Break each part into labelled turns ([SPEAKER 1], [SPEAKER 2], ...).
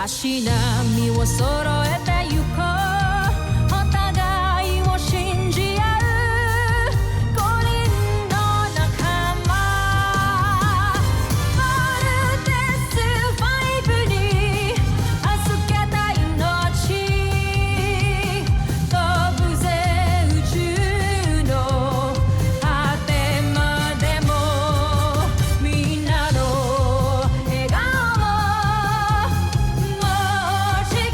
[SPEAKER 1] し波を揃えてゆこうお互いを信じ合う五人の仲間まるでスファイブに預けた命飛ぶぜ宇宙の果てまでもみんなの笑顔も近い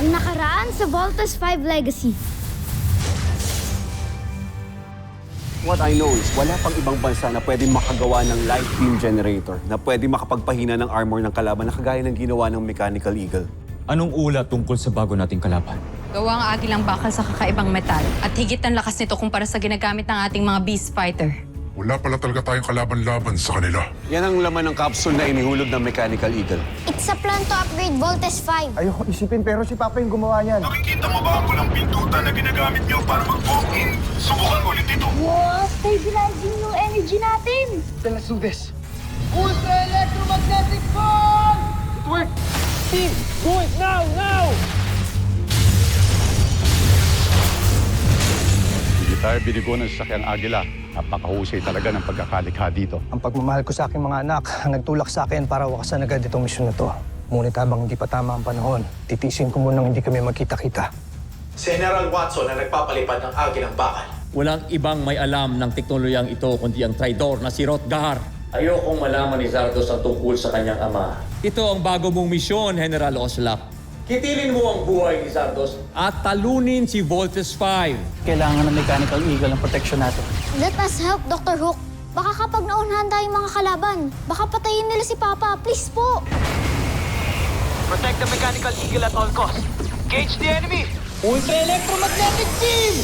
[SPEAKER 2] Ang nakaraan sa Voltes 5 Legacy.
[SPEAKER 3] What I know is, wala pang ibang bansa na pwede makagawa ng light beam generator na pwede makapagpahina ng armor ng kalaban na kagaya ng ginawa ng Mechanical Eagle.
[SPEAKER 4] Anong ulat tungkol sa bago nating kalaban?
[SPEAKER 5] Gawa ang agilang bakal sa kakaibang metal at higit ang lakas nito kumpara sa ginagamit ng ating mga beast fighter.
[SPEAKER 6] Wala pala talaga tayong kalaban-laban sa kanila.
[SPEAKER 3] Yan ang laman ng capsule na inihulog ng Mechanical Eagle.
[SPEAKER 2] It's a plan to upgrade Voltes 5.
[SPEAKER 7] Ayoko isipin pero si Papa yung gumawa niyan.
[SPEAKER 6] Nakikita mo ba ang walang pintutan na ginagamit niyo para mag-walk-in? Subukan ulit ito.
[SPEAKER 2] Wow, stabilizing yung energy natin.
[SPEAKER 7] Then let's do this.
[SPEAKER 8] Ultra electromagnetic ball!
[SPEAKER 7] It worked! Team, do it now!
[SPEAKER 9] Hindi tayo binigo ng sasakyang agila. Napakahusay talaga ng pagkakalikha dito.
[SPEAKER 7] Ang pagmamahal ko sa aking mga anak ang nagtulak sa akin para wakasan agad itong misyon na to. Ngunit habang hindi pa tama ang panahon, titiisin ko munang hindi kami magkita-kita.
[SPEAKER 10] Si General Watson ang nagpapalipad ng agilang bakal.
[SPEAKER 4] Walang ibang may alam ng teknolohiyang ito kundi ang traidor na si Rotgar. Ayokong malaman ni Zardos ang tungkol sa kanyang ama. Ito ang bago mong misyon, General Oslap. Kitilin mo ang buhay ni Zardos at talunin si Voltes 5.
[SPEAKER 7] Kailangan ng Mechanical Eagle ang protection natin.
[SPEAKER 2] Let us help, Dr. Hook. Baka kapag naunahan tayong mga kalaban, baka patayin nila si Papa. Please po.
[SPEAKER 8] Protect the mechanical eagle at all costs. Gauge the enemy! Ultra electromagnetic beam!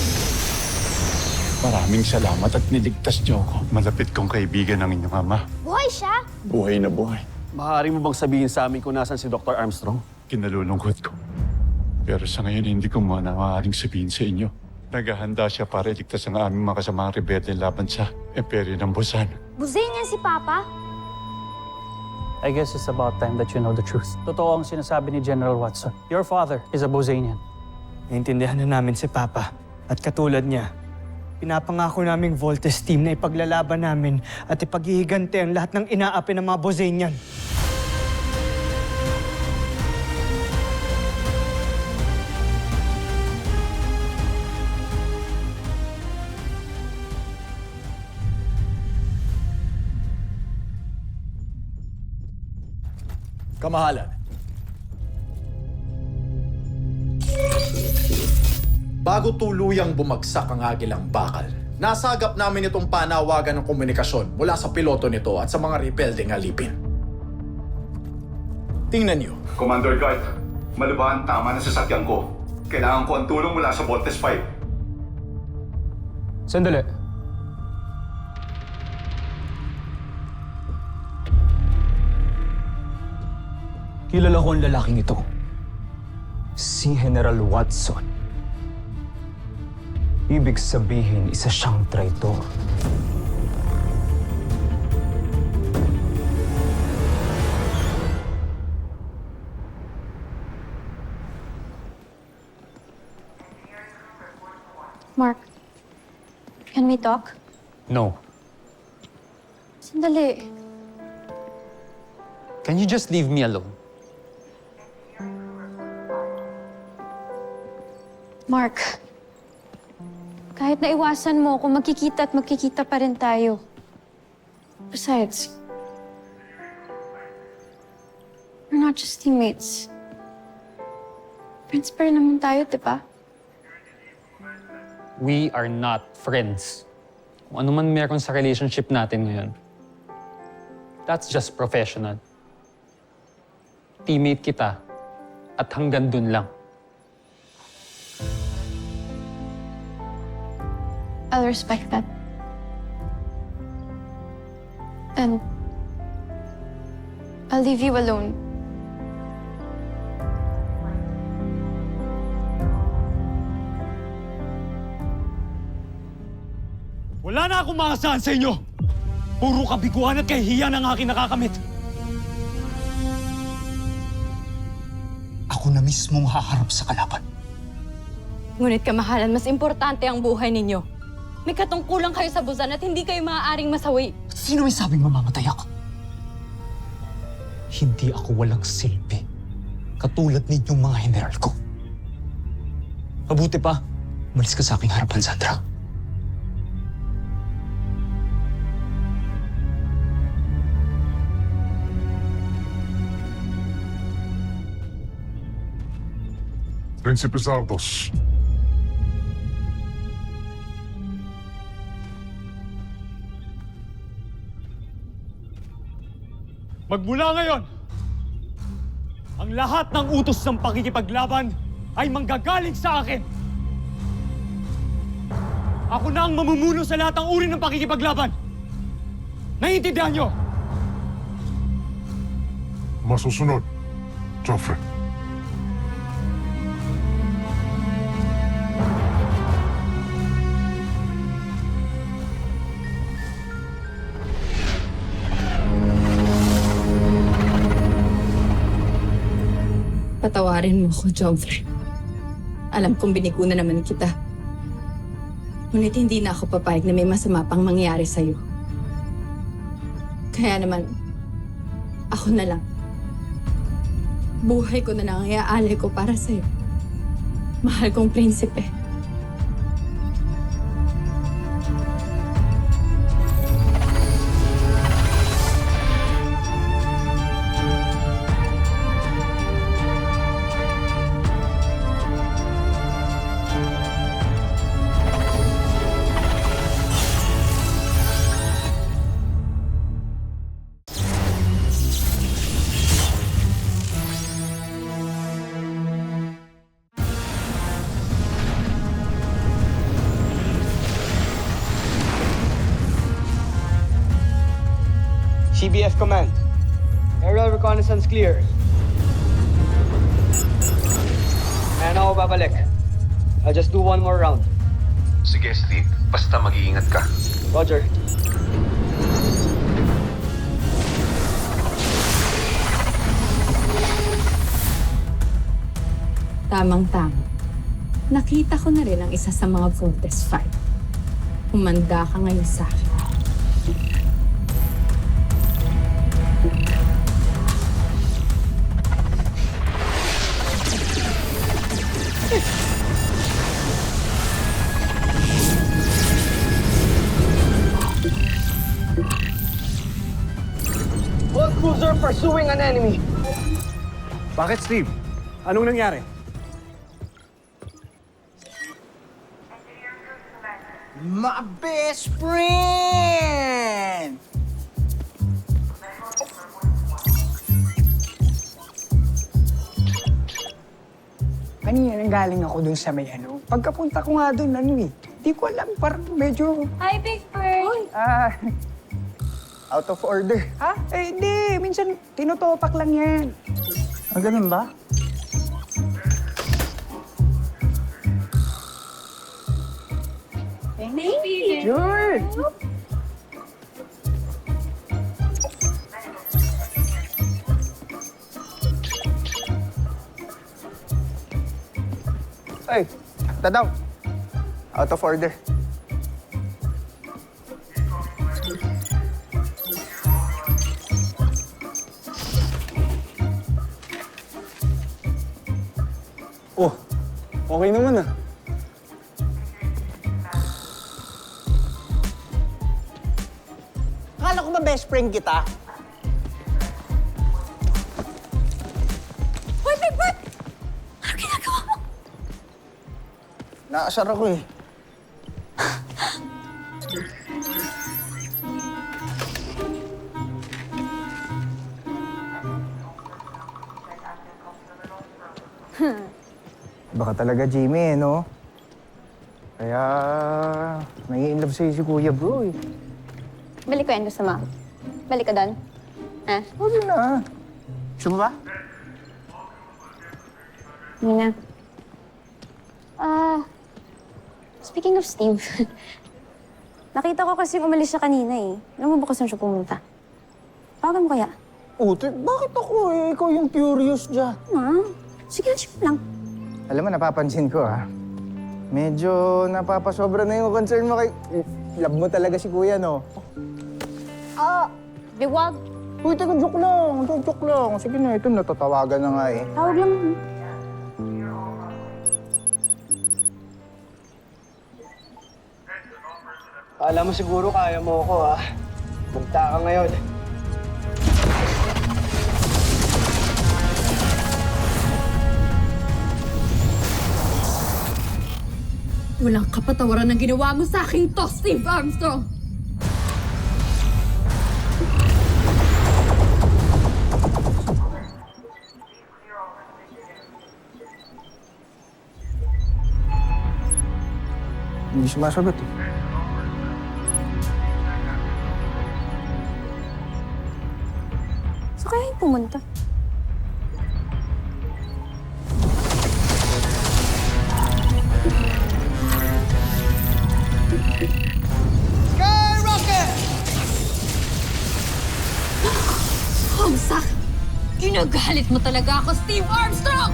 [SPEAKER 9] Maraming salamat at niligtas niyo ako. Malapit kong kaibigan ng inyong ama.
[SPEAKER 2] Buhay siya.
[SPEAKER 9] Buhay na buhay.
[SPEAKER 3] Maaari mo bang sabihin sa amin kung nasan si Dr. Armstrong?
[SPEAKER 9] Kinalulungkot ko. Pero sa ngayon, hindi ko muna maaaring sabihin sa inyo. Naghahanda siya para iligtas ang aming mga kasamang rebelde laban sa Imperyo ng Busan.
[SPEAKER 2] Buzayin niya si Papa.
[SPEAKER 7] I guess it's about time that you know the truth. Totoo ang sinasabi ni General Watson. Your father is a Bozanian.
[SPEAKER 8] Naintindihan na namin si Papa. At katulad niya, pinapangako naming Voltes team na ipaglalaban namin at ipaghihigante ang lahat ng inaapi ng mga Bozanian.
[SPEAKER 10] Kamahalan. Bago tuluyang bumagsak ang agilang bakal, nasagap namin itong panawagan ng komunikasyon mula sa piloto nito at sa mga rebeldeng alipin. Tingnan niyo.
[SPEAKER 9] Commander Guard, malubhan tama na sasakyan ko. Kailangan ko ang tulong mula sa Voltes 5.
[SPEAKER 7] Sandali. Kilala ko ang lalaking ito. Si General Watson. Ibig sabihin, isa siyang traitor.
[SPEAKER 2] Mark, can we talk?
[SPEAKER 4] No.
[SPEAKER 2] Sandali.
[SPEAKER 4] Can you just leave me alone?
[SPEAKER 2] Mark, kahit naiwasan mo, kung magkikita at magkikita pa rin tayo. Besides, we're not just teammates. Friends pa rin naman tayo, di ba?
[SPEAKER 11] We are not friends. Kung ano man meron sa relationship natin ngayon, that's just professional. Teammate kita at hanggang dun lang.
[SPEAKER 2] I'll respect that. And I'll leave you alone.
[SPEAKER 8] Wala na akong maasahan sa inyo! Puro kabiguan at kahihiyan ang aking nakakamit.
[SPEAKER 12] Ako na mismong haharap sa kalaban.
[SPEAKER 5] Ngunit kamahalan, mas importante ang buhay ninyo. May katungkulan kayo sa Busan at hindi kayo maaaring masawi.
[SPEAKER 12] Sino may sabing mamamatay ako? Hindi ako walang silbi. Katulad ninyong mga general ko. Mabuti pa, umalis ka sa aking harapan, Sandra.
[SPEAKER 6] Prinsipe Zardos.
[SPEAKER 8] Magmula ngayon, ang lahat ng utos ng pakikipaglaban ay manggagaling sa akin. Ako na ang mamumuno sa lahat ng uri ng pakikipaglaban. Naiintindihan niyo?
[SPEAKER 6] Masusunod, Joffrey.
[SPEAKER 5] Patawarin mo ko, Joffrey. Alam kong binigo na naman kita. Ngunit hindi na ako papayag na may masama pang mangyari sa'yo. Kaya naman, ako na lang. Buhay ko na lang ang iaalay ko para sa'yo. Mahal kong prinsipe.
[SPEAKER 8] CBF Command. Aerial reconnaissance clear. Ayan ako babalik. I'll just do one more round.
[SPEAKER 3] Sige, Steve. Basta mag-iingat ka.
[SPEAKER 8] Roger.
[SPEAKER 5] Tamang-tama. Nakita ko na rin ang isa sa mga Voltes 5. Umanda ka ngayon sa akin.
[SPEAKER 8] All cruiser pursuing an enemy.
[SPEAKER 3] Bakit, Steve? Anong nangyari?
[SPEAKER 12] My best friend!
[SPEAKER 13] Kanina nanggaling ako dun sa may ano. Pagkapunta ko nga dun, di ko alam, parang medyo...
[SPEAKER 2] Hi, Big Bird!
[SPEAKER 13] Out of order. Ha? Eh, hindi. Minsan, tinutopak lang yan. Ganun ba?
[SPEAKER 2] Thank you.
[SPEAKER 13] Sure. Ay, daw. Out of order.
[SPEAKER 3] Oh, okay naman ah.
[SPEAKER 13] Akala ko ba best friend kita?
[SPEAKER 2] Hoy, Big Bird! Ano ginagawa mo?
[SPEAKER 13] Naasar ako eh. Baka talaga, Jimmy, no? Kaya nai-inlove sa'yo si Kuya Bro, eh.
[SPEAKER 2] Balik ko yan, gusto mo? Balik ka doon? Ha?
[SPEAKER 13] Huwag na. Gusto mo ba?
[SPEAKER 2] Hindi na. Speaking of Steve, Nakita ko kasi umalis siya kanina eh. Alam mo ba kung saan siya pumunta? Tawagan mo kaya?
[SPEAKER 7] Uti, bakit ako eh? Ikaw yung curious dyan.
[SPEAKER 2] Sige lang.
[SPEAKER 7] Alam mo, napapansin ko medyo napapasobra na yung concern mo kay... Love mo talaga si kuya, no?
[SPEAKER 2] Biwag.
[SPEAKER 7] Uy, teka, joke lang. Joke lang. Sige na, ito natatawagan na nga eh.
[SPEAKER 2] Tawag lang.
[SPEAKER 7] Alam mo siguro kaya mo ako, Punta ka ngayon.
[SPEAKER 5] Walang kapatawaran ng ginawa mo sa akin to, Steve Armstrong!
[SPEAKER 7] Hindi sumasagot eh.
[SPEAKER 2] So kaya yung pumunta?
[SPEAKER 5] Homsak! Ginagalit mo talaga ako, Steve Armstrong!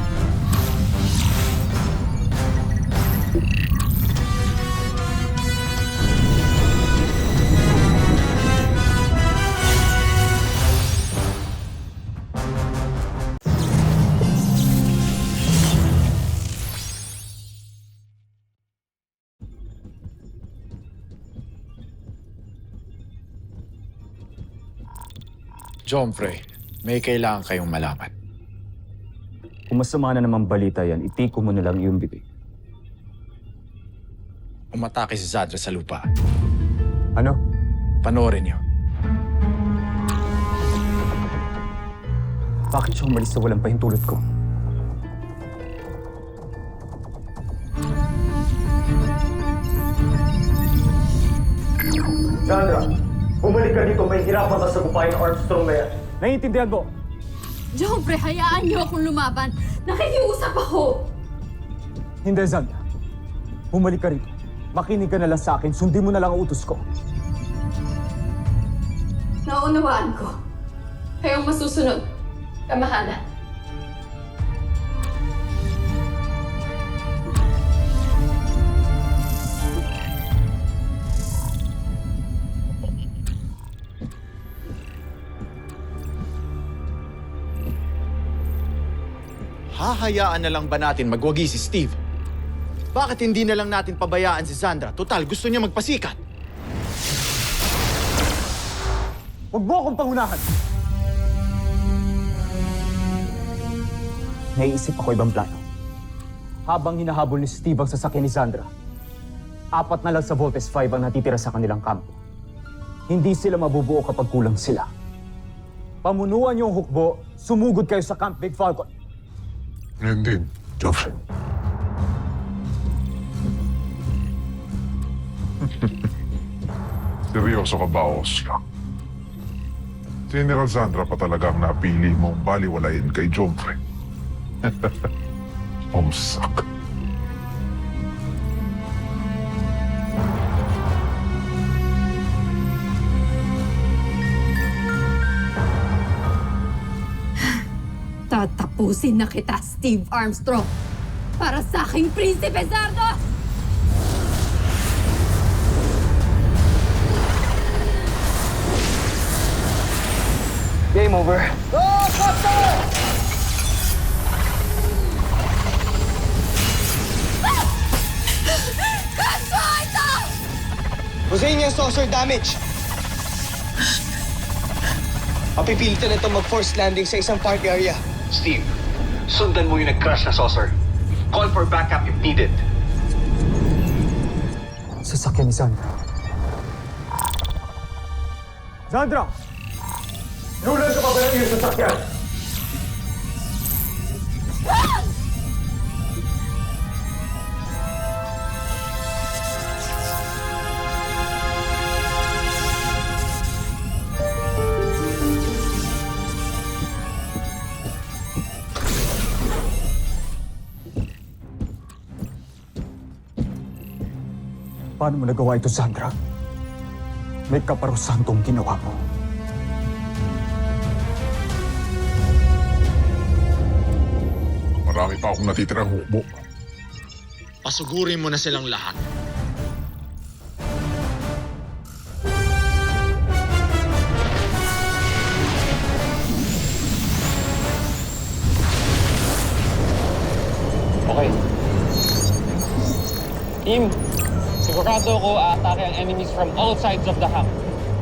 [SPEAKER 10] Jomfrey, may kailangan kayong malaman.
[SPEAKER 12] Kung masama na naman balita yan, itiko mo na lang yung bibig.
[SPEAKER 10] Umatake si Zandra sa lupa.
[SPEAKER 12] Ano?
[SPEAKER 10] Panoorin niyo.
[SPEAKER 12] Bakit siya umalis sa walang pahintulot ko?
[SPEAKER 8] Sandra, bumalik ka dito. May hirapan ka sa buhay ng Armstrong na yan. Naiintindihan mo?
[SPEAKER 5] Jomfrey, hayaan niyo akong lumaban. Nakikiusap ako!
[SPEAKER 12] Hindi, Sandra. Bumalik ka rito. Makinig ka na lang sa akin. Sundin mo na lang ang utos ko.
[SPEAKER 5] Naunawaan ko. Kayong masusunod. Kamahalan.
[SPEAKER 10] Hahayaan na lang ba natin magwagi si Steve? Bakit hindi na lang natin pabayaan si Sandra? Total, gusto niya magpasikat.
[SPEAKER 12] Huwag mo akong pangunahan! Naiisip ako ibang plano. Habang hinahabol ni Steve ang sasakyan ni Sandra, 4 na lang sa Voltes 5 ang natitira sa kanilang kampo. Hindi sila mabubuo kapag kulang sila. Pamunuan niyo ang hukbo, sumugod kayo sa Camp Big Falcon.
[SPEAKER 9] Hindi, Jeffrey. Seryoso ka ba, Oscar? Si General Sandra pa talaga ang napili mong baliwalayin kay Jomfrey. Omsak.
[SPEAKER 5] Tatapusin na kita, Steve Armstrong! Para sa aking Prinsipe Zardos!
[SPEAKER 7] Game over. Go, Captain!
[SPEAKER 5] Kaso ito!
[SPEAKER 7] Rosanian saucer damage. Papipilitan na ito mag-forced landing sa isang park area.
[SPEAKER 14] Steve, sundan mo yung nag-crash na saucer. Call for backup if needed.
[SPEAKER 12] Sasakyan ni Sandra. Sandra! Lulan ka pa ba ng iyong sasakyan? Paano mo nagawa ito, Sandra? May kaparusahan tong ginawa mo.
[SPEAKER 6] Marami pa akong natitirang hukbo.
[SPEAKER 10] Pasugurin mo na silang lahat.
[SPEAKER 11] Okay. Team, sigurado ko aatake ang enemies from all sides of the camp.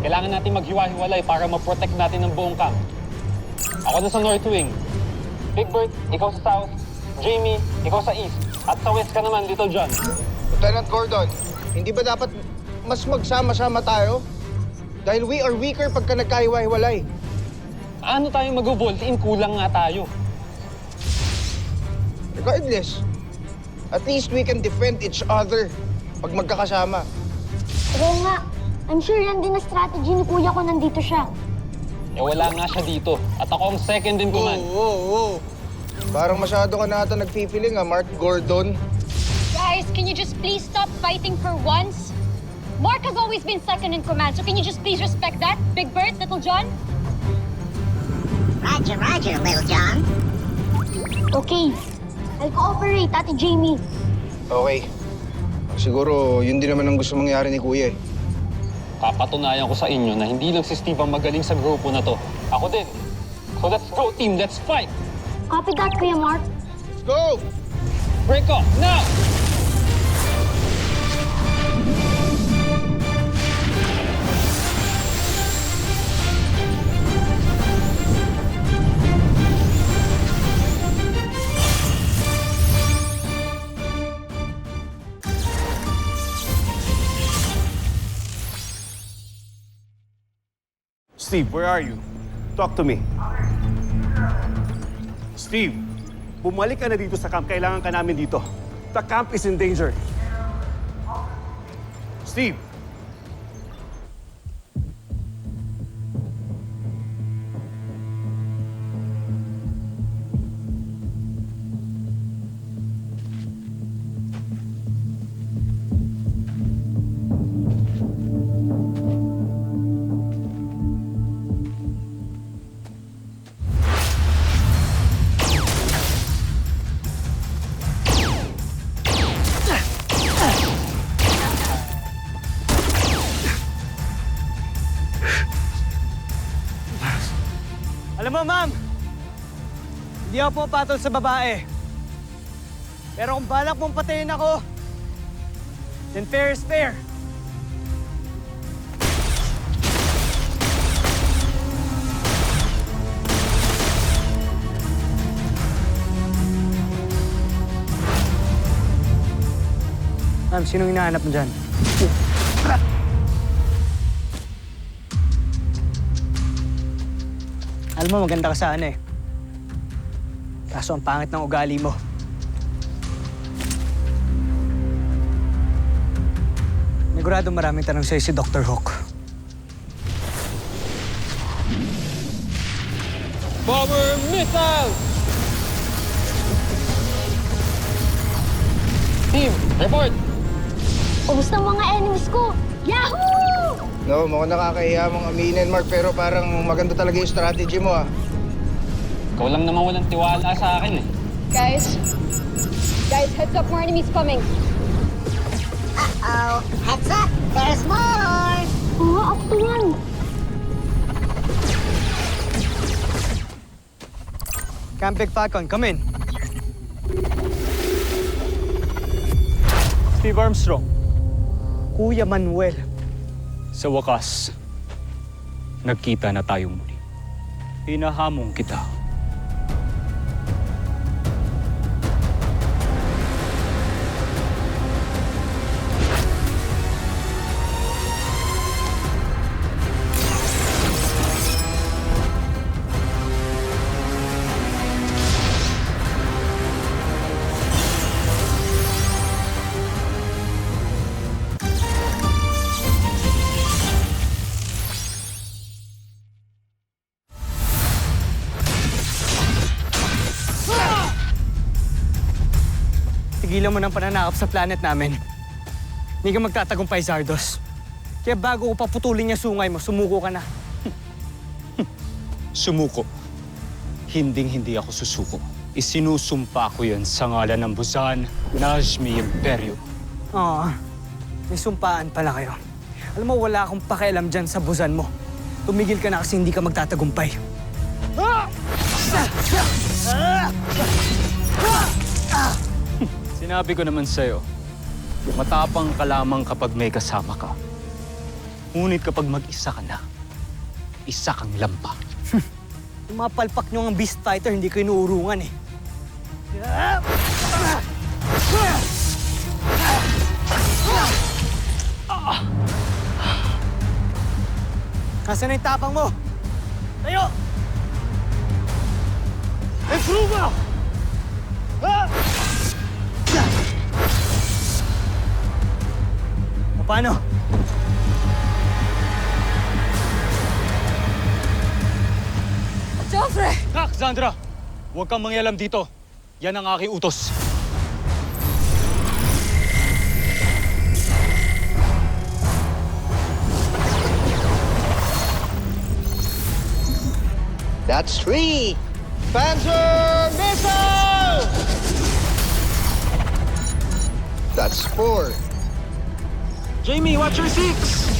[SPEAKER 11] Kailangan natin maghiwa-hiwalay para ma-protect natin ang buong camp. Ako na sa North Wing. Big Bird, ikaw sa South. Jamie, ikaw sa East. At sa West ka naman, Little John.
[SPEAKER 7] Lieutenant Gordon, hindi ba dapat mas magsama-sama tayo? Dahil we are weaker pagka nagkahiwa-hiwalay.
[SPEAKER 11] Ano tayo mag-Volt Team? Kulang nga tayo.
[SPEAKER 7] Regardless, at least we can defend each other pag magkakasama.
[SPEAKER 2] Oo nga. I'm sure yan din na strategy ni kuya ko nandito siya.
[SPEAKER 11] Eh wala nga siya dito. At ako ang second in command.
[SPEAKER 7] Oo. Parang masyado ka na ata nagpipiling Mark Gordon.
[SPEAKER 2] Guys, can you just please stop fighting for once? Mark has always been second in command, so can you just please respect that? Big Bird, Little John?
[SPEAKER 1] Roger, Roger, Little John.
[SPEAKER 2] Okay. I'll cooperate, Ate Jamie.
[SPEAKER 7] Okay. Siguro, yun din naman ang gusto mangyari ni Kuya eh.
[SPEAKER 11] Papatunayan ko sa inyo na hindi lang si Steve ang magaling sa grupo na to. Ako din. So let's go, team. Let's fight.
[SPEAKER 2] Copy that, Kuya Mark.
[SPEAKER 7] Let's go!
[SPEAKER 11] Break off, now!
[SPEAKER 3] Steve, where are you? Talk to me. Steve, bumalik ka na dito sa camp. Kailangan ka namin dito. The camp is in danger. Steve!
[SPEAKER 8] Alam mo, ma'am, hindi ako pumapatol sa babae. Pero kung balak mong patayin ako, then fair is fair. Ma'am, sinong hinahanap mo dyan? Alam mo, maganda ka sana eh. Kaso ang pangit ng ugali mo. Nigurado maraming tanong sa'yo si Dr. Hawk.
[SPEAKER 11] Power missile! Team, report!
[SPEAKER 2] Ubus ng mga enemies ko! Yahoo!
[SPEAKER 7] No, mukhang nakakahiya mong aminin, Mark, pero parang maganda talaga yung strategy mo, ah.
[SPEAKER 11] Ikaw lang naman walang tiwala sa akin eh.
[SPEAKER 2] Guys, heads up, more enemies coming.
[SPEAKER 1] Uh-oh. Heads up. There's more.
[SPEAKER 2] Up to one.
[SPEAKER 8] Camp Big Falcon, come in. Steve Armstrong. Kuya Manuel.
[SPEAKER 12] Sa wakas, nagkita na tayo muli. Hinahamon kita.
[SPEAKER 8] Tigilan mo ng pananakop sa planet namin. Hindi ka magtatagumpay, Zardos. Kaya bago ko paputulin yung sungay mo, sumuko ka na.
[SPEAKER 12] Sumuko. Hinding-hindi ako susuko. Isinusumpa ko yan sa ngalan ng Busan, Najmi Imperyo.
[SPEAKER 8] Oo, may sumpaan pala kayo. Alam mo, wala akong pakialam dyan sa busan mo. Tumigil ka na kasi hindi ka magtatagumpay.
[SPEAKER 12] Sinabi ko naman sa'yo, matapang ka lamang kapag may kasama ka. Ngunit kapag mag-isa ka na, isa kang lampa.
[SPEAKER 8] Yung mga palpak nyo ng Beast Fighter, hindi ko inuurungan eh. Nasaan na yung tapang mo? Tayo! Improve! Paano?
[SPEAKER 2] Joffrey!
[SPEAKER 12] Nak, Zandra! Huwag kang mangyalam dito. Yan ang aking utos.
[SPEAKER 15] That's 3! Panzer missile! That's 4.
[SPEAKER 11] Jamie, watch your 6!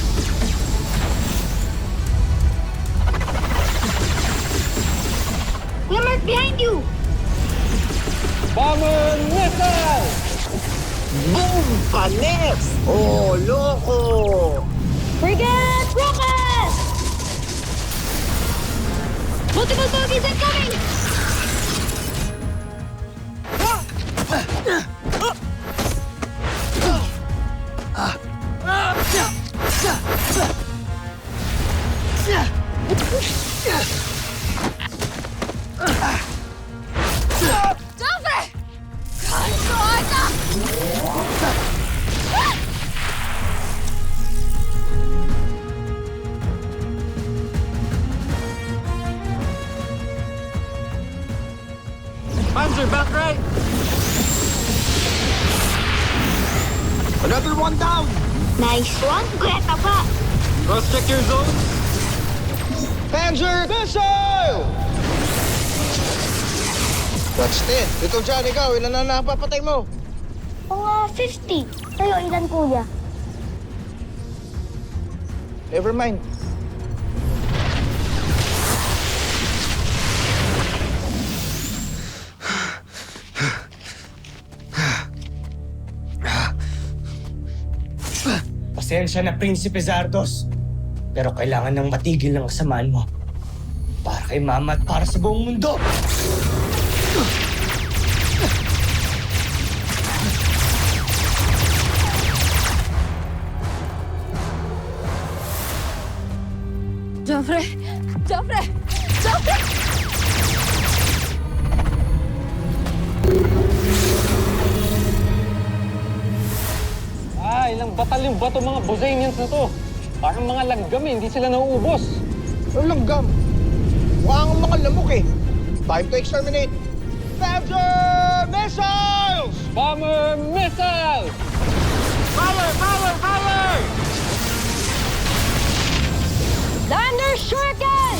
[SPEAKER 1] Lamert, behind you!
[SPEAKER 11] Bomber missile!
[SPEAKER 15] Boom! Panes! Oh, loko!
[SPEAKER 1] Frigate rocket! Multiple bogies incoming!
[SPEAKER 2] Joffrey! Kahit na!
[SPEAKER 11] Panzer, back right!
[SPEAKER 15] Another one down!
[SPEAKER 1] Nice one, Greta pa!
[SPEAKER 11] Cross-check your zone.
[SPEAKER 15] Panzer missile! That's 10. Ito dyan, ikaw. Ilan na napapatay mo?
[SPEAKER 1] Mga 50. Kayo, ilan kuya?
[SPEAKER 15] Never mind.
[SPEAKER 8] Pasensya na, Prinsipe Zardos. Pero kailangan nang matigil ng kasamaan mo. Para kay Mama at para sa buong mundo!
[SPEAKER 2] Joffrey! Joffrey! Joffrey!
[SPEAKER 11] Ilang batalyon ba itong mga Bosanians na to? Parang mga langgam eh, hindi sila nauubos.
[SPEAKER 15] Ang langgam. Mukha ang mga lamok eh. Time to exterminate. Panzer missiles!
[SPEAKER 11] Bomber missile!
[SPEAKER 15] Fire! Fire! Fire!
[SPEAKER 1] Thunder Shuriken!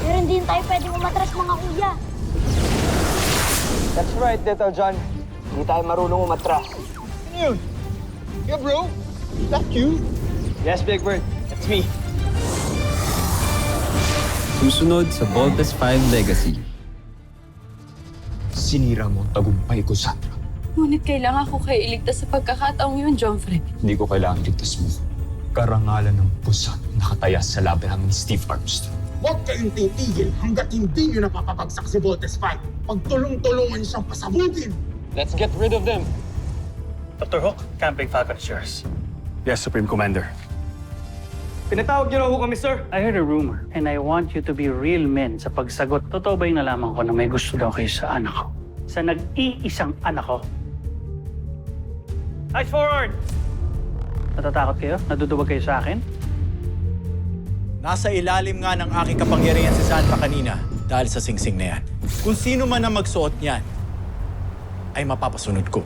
[SPEAKER 1] Pero hindi tayo pwedeng umatras, mga kuya.
[SPEAKER 8] That's right, Little John. Hindi tayo marunong umatras.
[SPEAKER 15] Ano yun? Yeah, bro. Is that you?
[SPEAKER 8] Yes, Big Bird. That's me.
[SPEAKER 16] Susunod sa Voltes 5 Legacy.
[SPEAKER 12] Sinira mo ang tagumpay ko, Sandra.
[SPEAKER 2] Ngunit kailangan ko kayo iligtas sa pagkakataong yun, Joffrey.
[SPEAKER 12] Hindi ko kailangan ligtas mo. Karangalan ng Busan nakataya sa laban ni Steve Armstrong.
[SPEAKER 6] Huwag kayong titigil hanggat hindi nyo napapabagsak si Voltes 5. Pagtulong-tulungan siyang pasabugin.
[SPEAKER 11] Let's get rid of them.
[SPEAKER 8] Dr. Hook, Camping Falcon is yours.
[SPEAKER 3] Yes, Supreme Commander.
[SPEAKER 8] Pinatawag niyo raw ho kami, sir.
[SPEAKER 17] I heard a rumor and I want you to be real men sa pagsagot. Totoo ba yung nalaman ko na may gusto daw kayo sa anak ko? Sa nag-iisang anak ko? Eyes forward! Natatakot kayo? Naduduwag kayo sa akin?
[SPEAKER 10] Nasa ilalim nga ng aking kapangyarihan si Sandra kanina dahil sa singsing na yan. Kung sino man ang magsuot niyan, ay mapapasunod ko.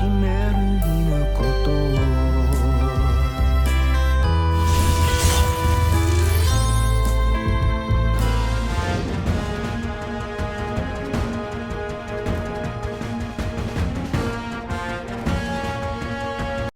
[SPEAKER 18] める日のことを